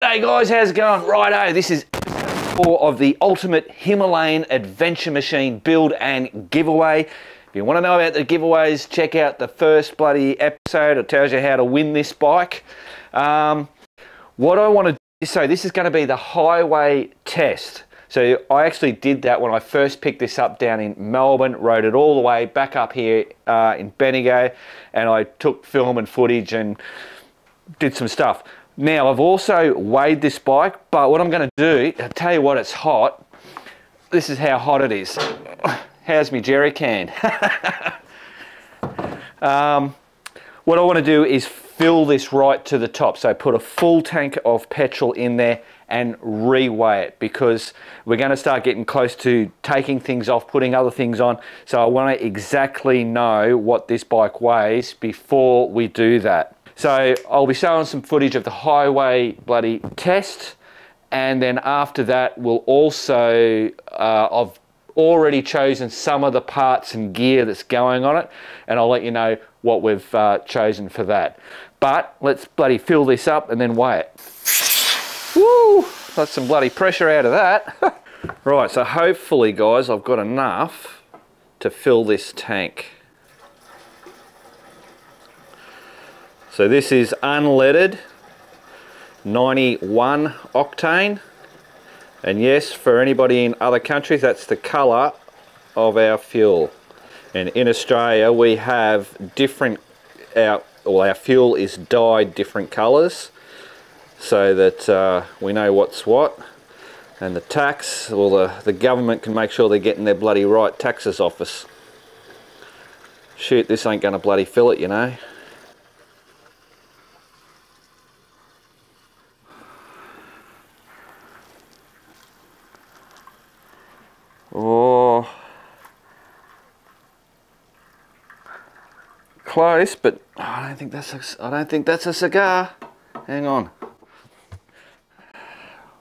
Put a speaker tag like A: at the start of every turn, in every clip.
A: Hey guys, how's it going? Righto, this is episode 4 of the Ultimate Himalayan Adventure Machine build and giveaway. If you want to know about the giveaways, check out the first bloody episode. It tells you how to win this bike. What I want to do, so this is going to be the highway test. So I actually did that when I first picked this up down in Melbourne, rode it all the way back up here in Bendigo, and I took film and footage and did some stuff. Now I've also weighed this bike, but what I'm going to do, I'll tell you what, it's hot. This is how hot it is. How's me jerry can? What I want to do is fill this right to the top. So put a full tank of petrol in there and re-weigh it, because we're going to start getting close to taking things off, putting other things on. So I want to exactly know what this bike weighs before we do that. So I'll be showing some footage of the highway bloody test, and then after that we'll also, I've already chosen some of the parts and gear that's going on it, and I'll let you know what we've chosen for that. But let's bloody fill this up and then weigh it. Woo! That's some bloody pressure out of that. Right, so hopefully guys I've got enough to fill this tank. So this is unleaded 91 octane, and yes, for anybody in other countries, that's the colour of our fuel. And in Australia we have different, our fuel is dyed different colours, so that we know what's what, and the tax, well, the government can make sure they're getting their bloody right taxes off us. Shoot, this ain't gonna bloody fill it, you know. Oh, close, but I don't think that's a cigar. Hang on.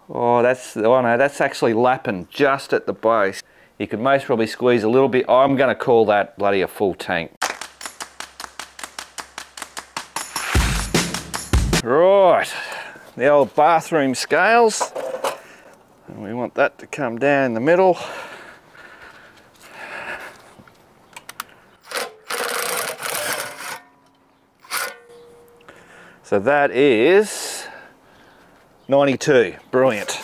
A: Oh, no, that's actually lapping just at the base. You could most probably squeeze a little bit. I'm going to call that bloody a full tank. Right, the old bathroom scales. And we want that to come down in the middle. So that is 92, brilliant.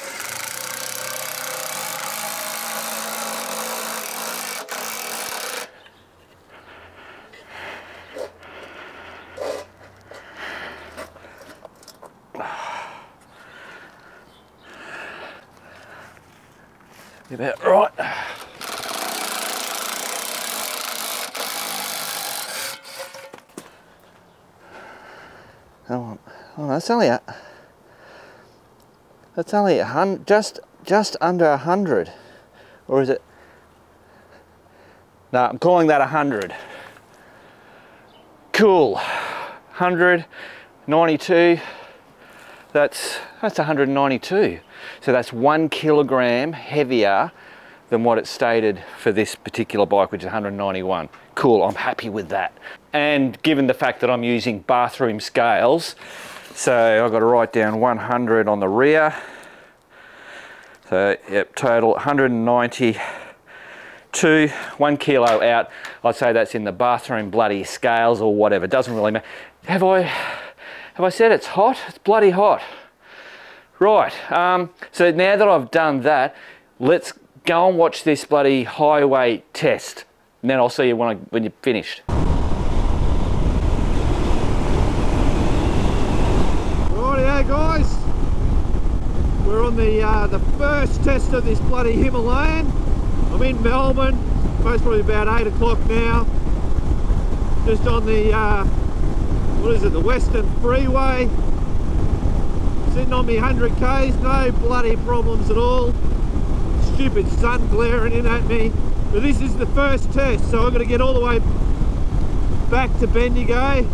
A: About right. Oh, that's only just under 100, or is it? No, I'm calling that 100. Cool. 100, 92. That's 192. So that's 1 kilogram heavier than what it stated for this particular bike, which is 191. Cool, I'm happy with that. And given the fact that I'm using bathroom scales, so I've got to write down 100 on the rear. So yep, total 192, 1 kilo out. I'd say that's in the bathroom bloody scales or whatever, it doesn't really matter. Have I said it's hot? It's bloody hot. Right, so now that I've done that, let's go and watch this bloody highway test, and then I'll see you when you're finished. Rightio guys, we're on the first test of this bloody Himalayan. I'm in Melbourne, most probably about 8 o'clock now, just on the, what is it, the Western Freeway. Sitting on me 100 Ks, no bloody problems at all. Stupid sun glaring in at me. But this is the first test, so I've got to get all the way back to Bendigo.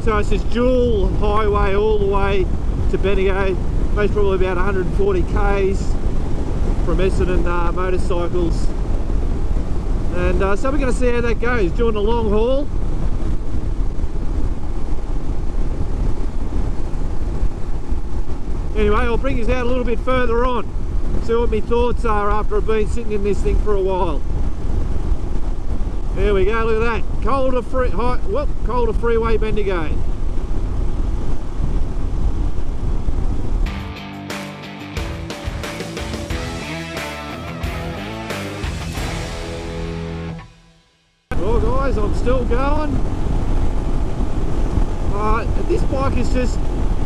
A: So it's this dual highway all the way to Bendigo. Most probably about 140 Ks from Essendon motorcycles. And so we're going to see how that goes, doing a long haul.
B: Anyway, I'll bring you out a little bit further on, see what my thoughts are after I've been sitting in this thing for a while. There we go, look at that. Colder freeway Bendigo. Well guys, I'm still going. This bike is just,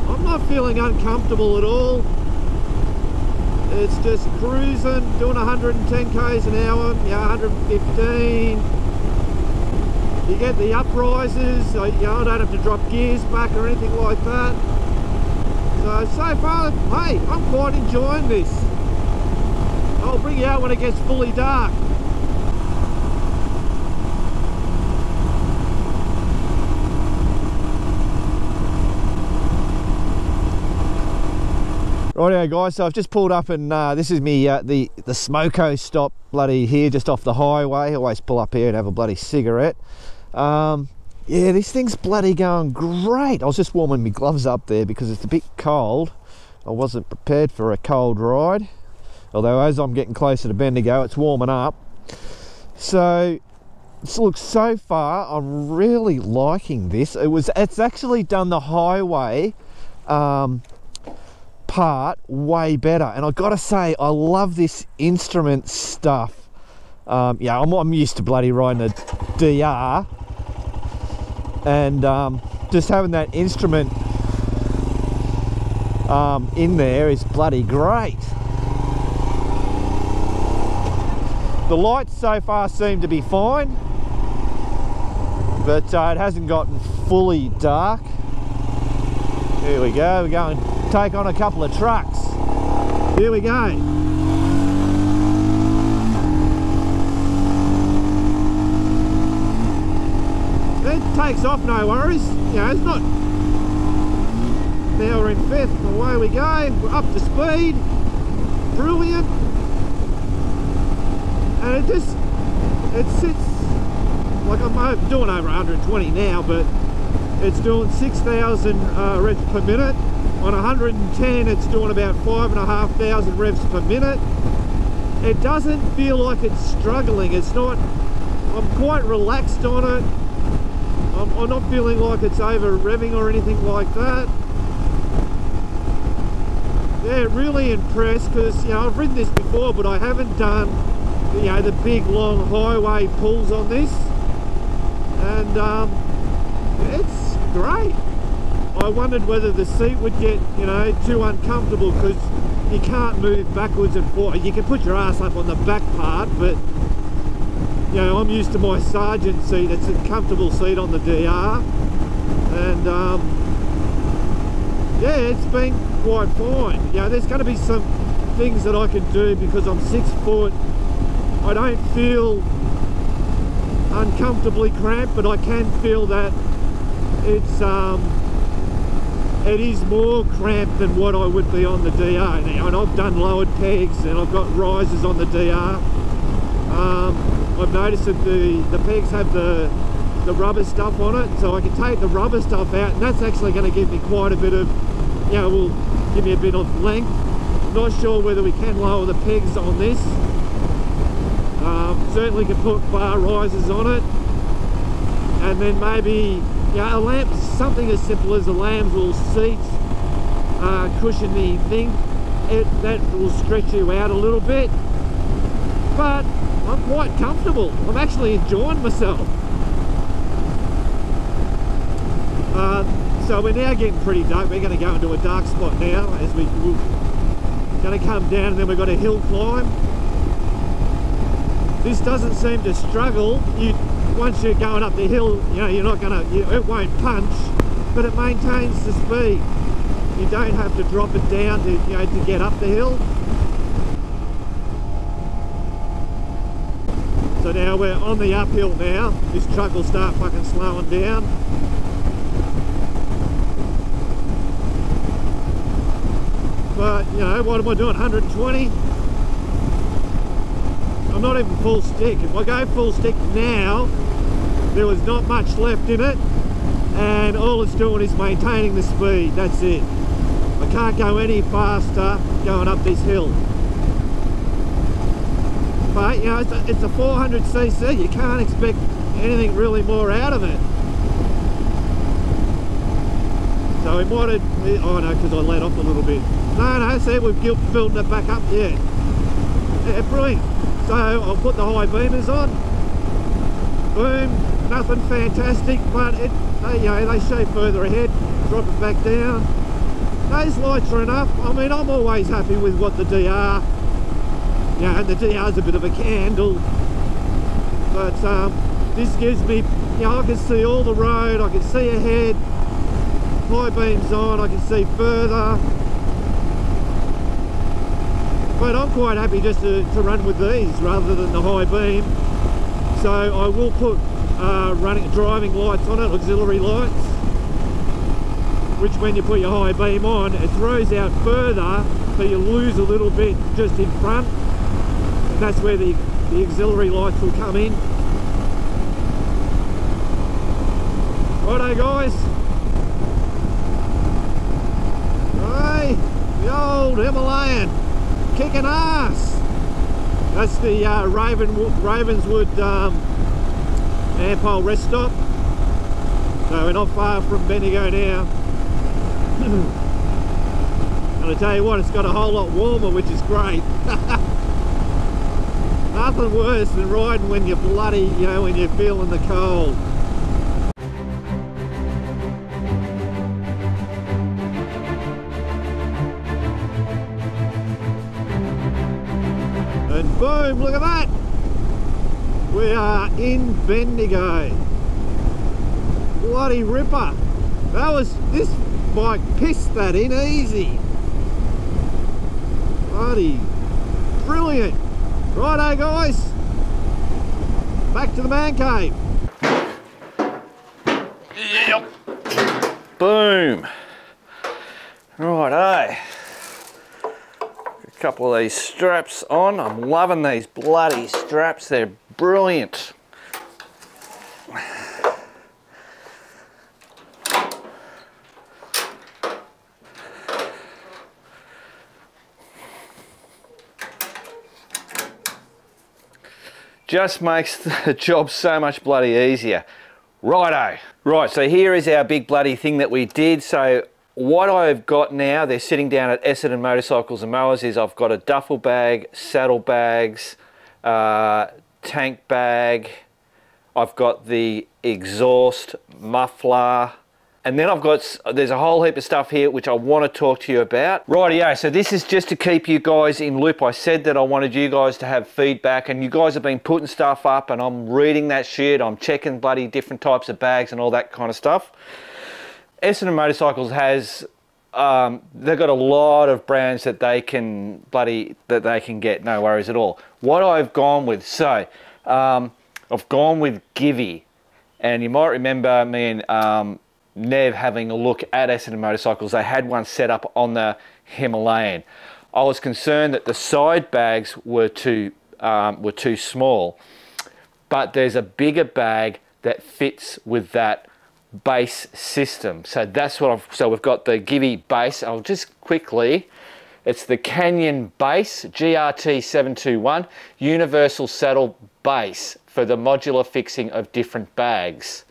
B: I'm not feeling uncomfortable at all. It's just cruising, doing 110 k's an hour, yeah, 115. You get the up-rises, so, you know, I don't have to drop gears back or anything like that. So far, hey, I'm quite enjoying this. I'll bring you out when it gets fully dark. Rightio guys, so I've just pulled up and this is me the smoko stop bloody here just off the highway. I always pull up here and have a bloody cigarette. Yeah, this thing's bloody going great. I was just warming my gloves up there because it's a bit cold. I wasn't prepared for a cold ride, although as I'm getting closer to Bendigo it's warming up. So look, so far I'm really liking this. It's actually done the highway part way better, and I've got to say I love this instrument stuff. Yeah, I'm used to bloody riding a DR, and just having that instrument in there is bloody great. The lights so far seem to be fine, but it hasn't gotten fully dark. Here we go, we're going to take on a couple of trucks. Here we go. It takes off, no worries. You know, it's not. Now we're in fifth, away we go. We're up to speed. Brilliant. And it sits, like I'm doing over 120 now, but it's doing 6,000 revs per minute. On 110 it's doing about 5,500 revs per minute. It doesn't feel like it's struggling. It's not, I'm quite relaxed on it. I'm not feeling like it's over revving or anything like that. Yeah, really impressed because, you know, I've ridden this before but I haven't done, you know, the big long highway pulls on this, and it's great. I wondered whether the seat would get, you know, too uncomfortable because you can't move backwards and forward. You can put your ass up on the back part, but, you know, I'm used to my sergeant seat. It's a comfortable seat on the DR, and yeah, it's been quite fine. You know, there's going to be some things that I can do because I'm 6 foot. I don't feel uncomfortably cramped, but I can feel that it is more cramped than what I would be on the DR now, and I've done lowered pegs and I've got risers on the DR. I've noticed that the pegs have the rubber stuff on it, so I can take the rubber stuff out, and that's actually going to give me quite a bit of, you know, will give me a bit of length. I'm not sure whether we can lower the pegs on this. Certainly can put bar risers on it, and then maybe, you know, a lamp, something as simple as a Lambswool seat, cushion the thing, that will stretch you out a little bit, but I'm quite comfortable. I'm actually enjoying myself. So we're now getting pretty dark. We're going to go into a dark spot now as we're going to come down, and then we've got a hill climb. This doesn't seem to struggle. Once you're going up the hill, you know, you're not going to, it won't punch, but it maintains the speed. You don't have to drop it down to, you know, to get up the hill. So now we're on the uphill now. This truck will start fucking slowing down. But, you know, what am I doing, 120? I'm not even full stick. If I go full stick now, there was not much left in it, and all it's doing is maintaining the speed. That's it. I can't go any faster going up this hill. But, you know, it's a 400cc, you can't expect anything really more out of it. So we might have, oh no, because I let off a little bit. No, see, we've filled it back up, yeah. Yeah, brilliant. So I'll put the high beamers on. Boom, nothing fantastic, but you know, they show further ahead. Drop it back down. Those lights are enough. I mean, I'm always happy with what the DR, yeah, and the DR's a bit of a candle, but this gives me, you know, I can see all the road, I can see ahead, high beams on, I can see further. But I'm quite happy just to run with these rather than the high beam. So I will put driving lights on it, auxiliary lights, which when you put your high beam on, it throws out further, so you lose a little bit just in front. And that's where the auxiliary lights will come in. Righto guys. Hey, the old Himalayan, kicking ass. That's the Ravenswood Ampole rest stop. So we're not far from Bendigo now. And I tell you what, it's got a whole lot warmer, which is great. Nothing worse than riding when you're bloody, you know, when you're feeling the cold. And boom, look at that! We are in Bendigo. Bloody ripper. This bike pissed that in easy. Bloody brilliant. Righto guys, back to the man cave.
A: Yep. Boom. Righto. A couple of these straps on. I'm loving these bloody straps. They're brilliant. Just makes the job so much bloody easier. Righto. Right, so here is our big bloody thing that we did. So what I've got now, they're sitting down at Essendon Motorcycles and Mowers, is I've got a duffel bag, saddle bags, tank bag, I've got the exhaust, muffler, and then there's a whole heap of stuff here which I want to talk to you about. Rightio, so this is just to keep you guys in loop. I said that I wanted you guys to have feedback, and you guys have been putting stuff up, and I'm reading that shit. I'm checking bloody different types of bags and all that kind of stuff. Essendon Motorcycles has, they've got a lot of brands that they can get, no worries at all. What I've gone with, so I've gone with Givi, and you might remember me and Nev having a look at Essendon Motorcycles. They had one set up on the Himalayan. I was concerned that the side bags were too small, but there's a bigger bag that fits with that base system. So that's what so we've got the Givi base. I'll just quickly, it's the Canyon base, GRT 721, universal saddle base for the modular fixing of different bags.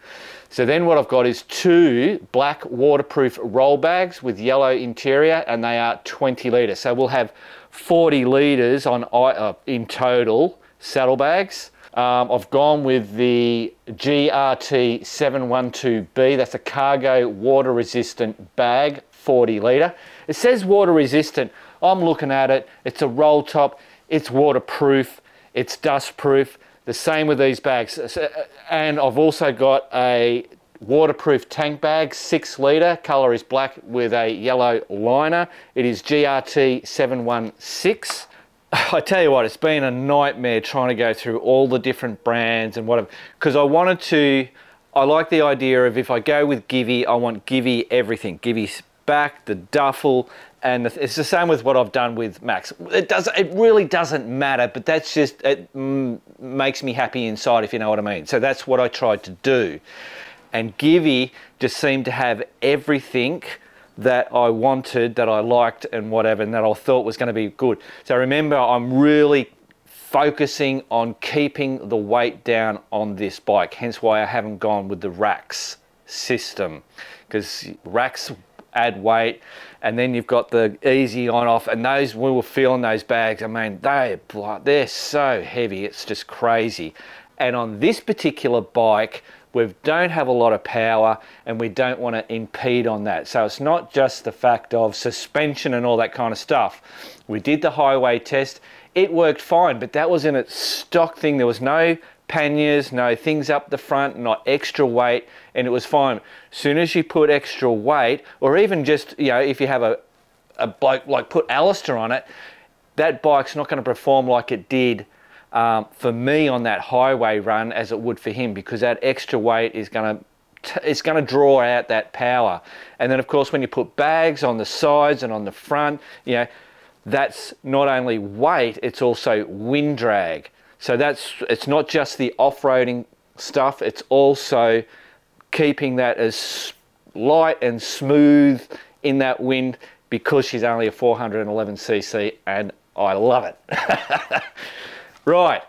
A: So then what I've got is two black waterproof roll bags with yellow interior, and they are 20 litres. So we'll have 40 litres in total saddlebags. I've gone with the GRT 712B. That's a cargo water resistant bag, 40 litre. It says water resistant. I'm looking at it. It's a roll top. It's waterproof. It's dust proof. The same with these bags. And I've also got a waterproof tank bag, 6 litre, colour is black with a yellow liner. It is GRT 716. I tell you what, it's been a nightmare trying to go through all the different brands and whatever, because I like the idea of, if I go with Givi, I want Givi everything. Givi's back, the duffel, and it's the same with what I've done with Max. It really doesn't matter, but that's just, it makes me happy inside, if you know what I mean. So that's what I tried to do. And Givi just seemed to have everything that I wanted, that I liked and whatever, and that I thought was going to be good. So remember, I'm really focusing on keeping the weight down on this bike, hence why I haven't gone with the racks system, because racks add weight, and then you've got the easy on off, and those, we were feeling those bags, I mean, they're so heavy, it's just crazy. And on this particular bike, we don't have a lot of power, and we don't want to impede on that. So it's not just the fact of suspension and all that kind of stuff. We did the highway test, it worked fine, but that was in its stock thing. There was no panniers, no things up the front, not extra weight, and it was fine. As soon as you put extra weight, or even just, you know, if you have a bloke like put Alistair on it, that bike's not going to perform like it did for me on that highway run as it would for him, because that extra weight is going to draw out that power. And then of course when you put bags on the sides and on the front, you know, that's not only weight, it's also wind drag. So it's not just the off-roading stuff, it's also keeping that as light and smooth in that wind, because she's only a 411cc and I love it. Right,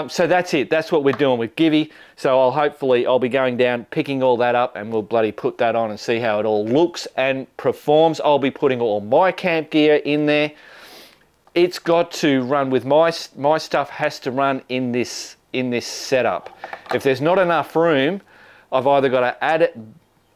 A: so that's it. That's what we're doing with Givy. So I'll be going down, picking all that up, and we'll bloody put that on and see how it all looks and performs. I'll be putting all my camp gear in there. It's got to run with my stuff has to run in this setup. If there's not enough room, I've either got to add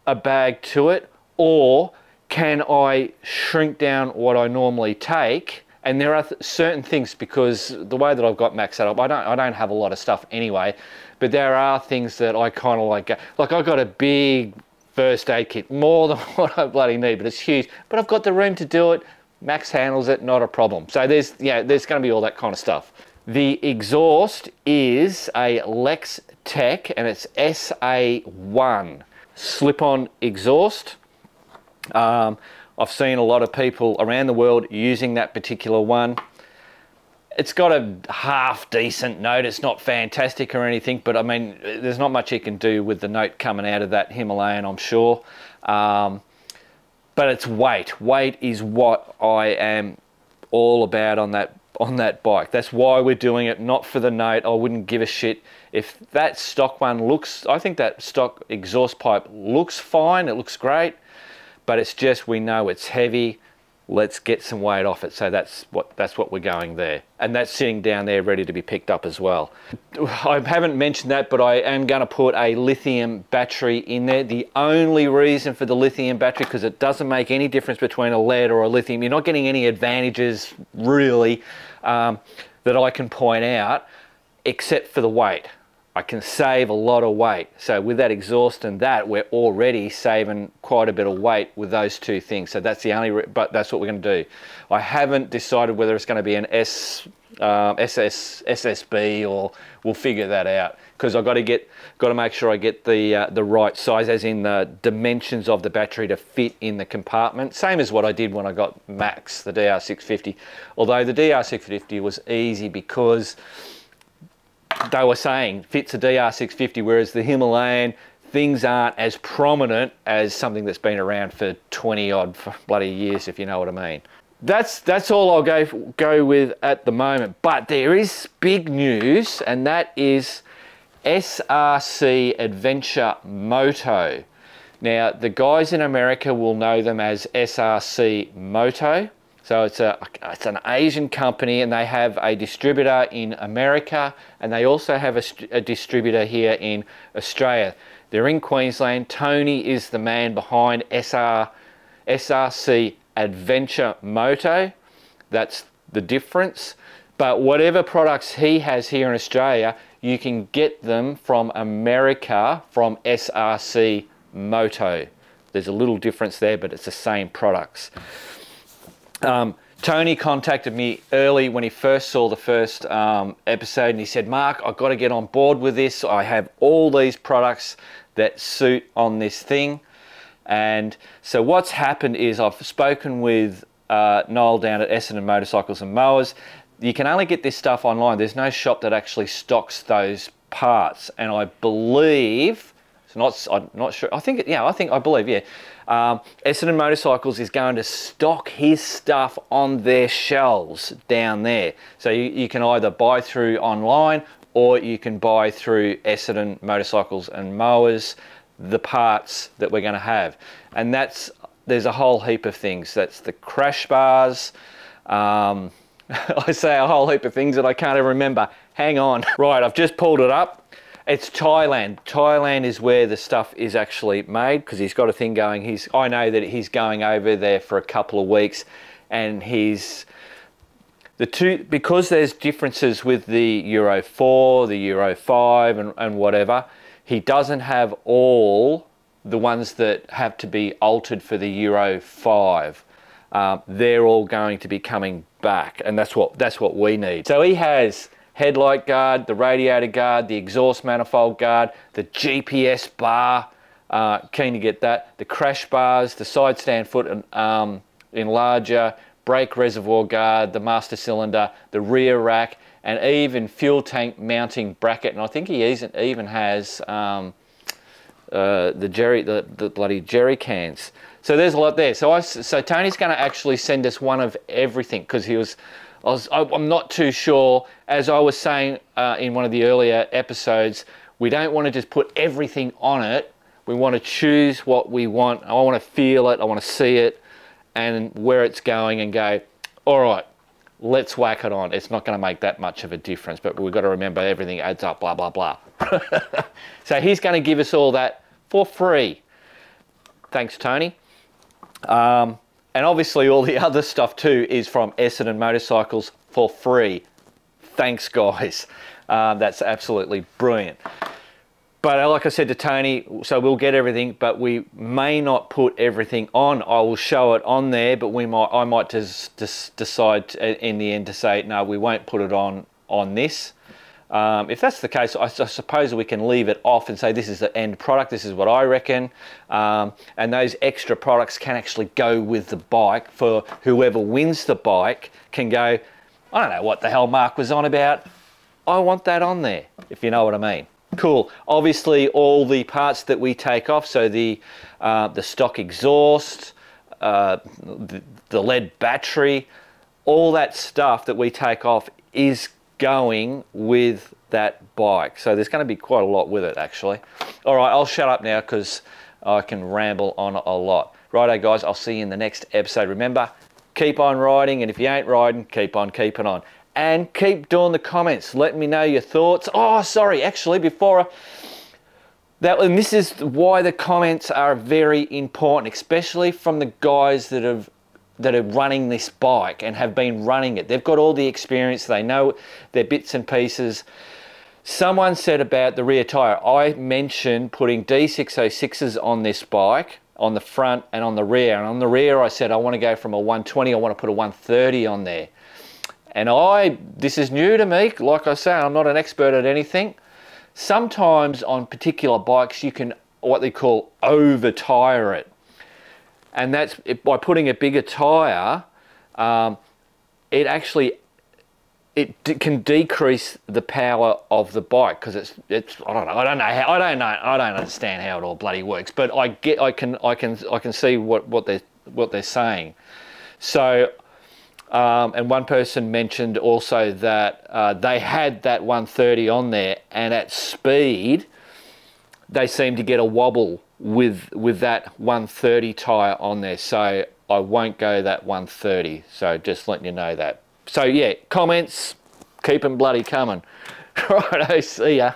A: a bag to it, or can I shrink down what I normally take. And there are certain things, because the way that I've got Max set up, I don't have a lot of stuff anyway, but there are things that I kind of like I've got a big first aid kit, more than what I bloody need, but it's huge, but I've got the room to do it. Max handles it, not a problem. So there's going to be all that kind of stuff. The exhaust is a Lex Tech, and it's SA1 slip-on exhaust. I've seen a lot of people around the world using that particular one. It's got a half decent note. It's not fantastic or anything, but I mean, there's not much you can do with the note coming out of that Himalayan, I'm sure. But it's weight. Weight is what I am all about on that bike. That's why we're doing it, not for the note. I wouldn't give a shit if that stock one looks, I think that stock exhaust pipe looks fine, it looks great, but it's just, we know it's heavy, let's get some weight off it. So that's what we're going there. And that's sitting down there ready to be picked up as well. I haven't mentioned that, but I am going to put a lithium battery in there. The only reason for the lithium battery, because it doesn't make any difference between a lead or a lithium. You're not getting any advantages really that I can point out, except for the weight. I can save a lot of weight. So with that exhaust and that, we're already saving quite a bit of weight with those two things. So that's the only, but that's what we're going to do. I haven't decided whether it's going to be an SSB, or we'll figure that out, because I've got to make sure I get the right size, as in the dimensions of the battery to fit in the compartment. Same as what I did when I got Max, the DR650. Although the DR650 was easy because they were saying fits a DR650, whereas the Himalayan, things aren't as prominent as something that's been around for 20 odd bloody years, if you know what I mean. That's all I'll go with at the moment. But there is big news, and that is SRC Adventure Moto. Now, the guys in America will know them as SRC Moto. So it's an Asian company, and they have a distributor in America, and they also have a distributor here in Australia. They're in Queensland. Tony is the man behind SRC Adventure Moto. That's the difference. But whatever products he has here in Australia, you can get them from America from SRC Moto. There's a little difference there, but it's the same products. Tony contacted me early when he first saw the first episode, and he said, Mark, I've got to get on board with this. I have all these products that suit on this thing. And so what's happened is I've spoken with Noel down at Essendon Motorcycles and Mowers. You can only get this stuff online. There's no shop that actually stocks those parts. And I believe, I'm not sure. I think, yeah, I believe, yeah. Essendon Motorcycles is going to stock his stuff on their shelves down there. So you can either buy through online or you can buy through Essendon Motorcycles and Mowers the parts that we're going to have. And there's a whole heap of things. That's the crash bars. I say a whole heap of things that I can't even remember. Hang on. Right, I've just pulled it up. It's Thailand. Thailand is where the stuff is actually made, because he's got a thing going. I know that he's going over there for a couple of weeks, and because there's differences with the Euro 4, the Euro 5 and whatever, he doesn't have all the ones that have to be altered for the Euro 5. They're all going to be coming back, and that's what we need. So he has headlight guard, the radiator guard, the exhaust manifold guard, the GPS bar, keen to get that, the crash bars, the side stand foot enlarger, brake reservoir guard, the master cylinder, the rear rack, and even fuel tank mounting bracket. And I think he even has the bloody jerry cans. So there's a lot there. So Tony's going to actually send us one of everything, because I'm not too sure. As I was saying in one of the earlier episodes, we don't want to just put everything on it. We want to choose what we want. I want to feel it. I want to see it and where it's going and go, all right, let's whack it on. It's not going to make that much of a difference, but we've got to remember everything adds up, blah, blah, blah. So he's going to give us all that for free. Thanks, Tony. And obviously all the other stuff too is from Essendon Motorcycles for free. Thanks, guys. That's absolutely brilliant. But like I said to Tony, so we'll get everything, but we may not put everything on. I will show it on there, but I might just decide in the end to say, no, we won't put it on this. If that's the case, I suppose we can leave it off and say this is the end product, this is what I reckon, and those extra products can actually go with the bike. For whoever wins the bike can go, I don't know what the hell Mark was on about, I want that on there, if you know what I mean. Cool. Obviously all the parts that we take off, so the stock exhaust, the lead battery, all that stuff that we take off is going with that bike. So there's going to be quite a lot with it, actually. All right, I'll shut up now because I can ramble on a lot. Righto, guys, I'll see you in the next episode. Remember, keep on riding, and if you ain't riding, keep on keeping on. And keep doing the comments. Let me know your thoughts. Oh, sorry, actually, and this is why the comments are very important, especially from the guys that are running this bike and have been running it. They've got all the experience, they know their bits and pieces. Someone said about the rear tyre, I mentioned putting D606s on this bike, on the front and on the rear. And on the rear I said I want to go from a 120, I want to put a 130 on there. And this is new to me, like I say, I'm not an expert at anything. Sometimes on particular bikes you can, what they call, over-tyre it. And that's by putting a bigger tyre, it can decrease the power of the bike, because I don't understand how it all bloody works, but I can see what they're saying. So and one person mentioned also that they had that 130 on there, and at speed they seem to get a wobble with that 130 tyre on there, so I won't go that 130, so just letting you know that. So yeah, comments, keep them bloody coming. Righto, see ya.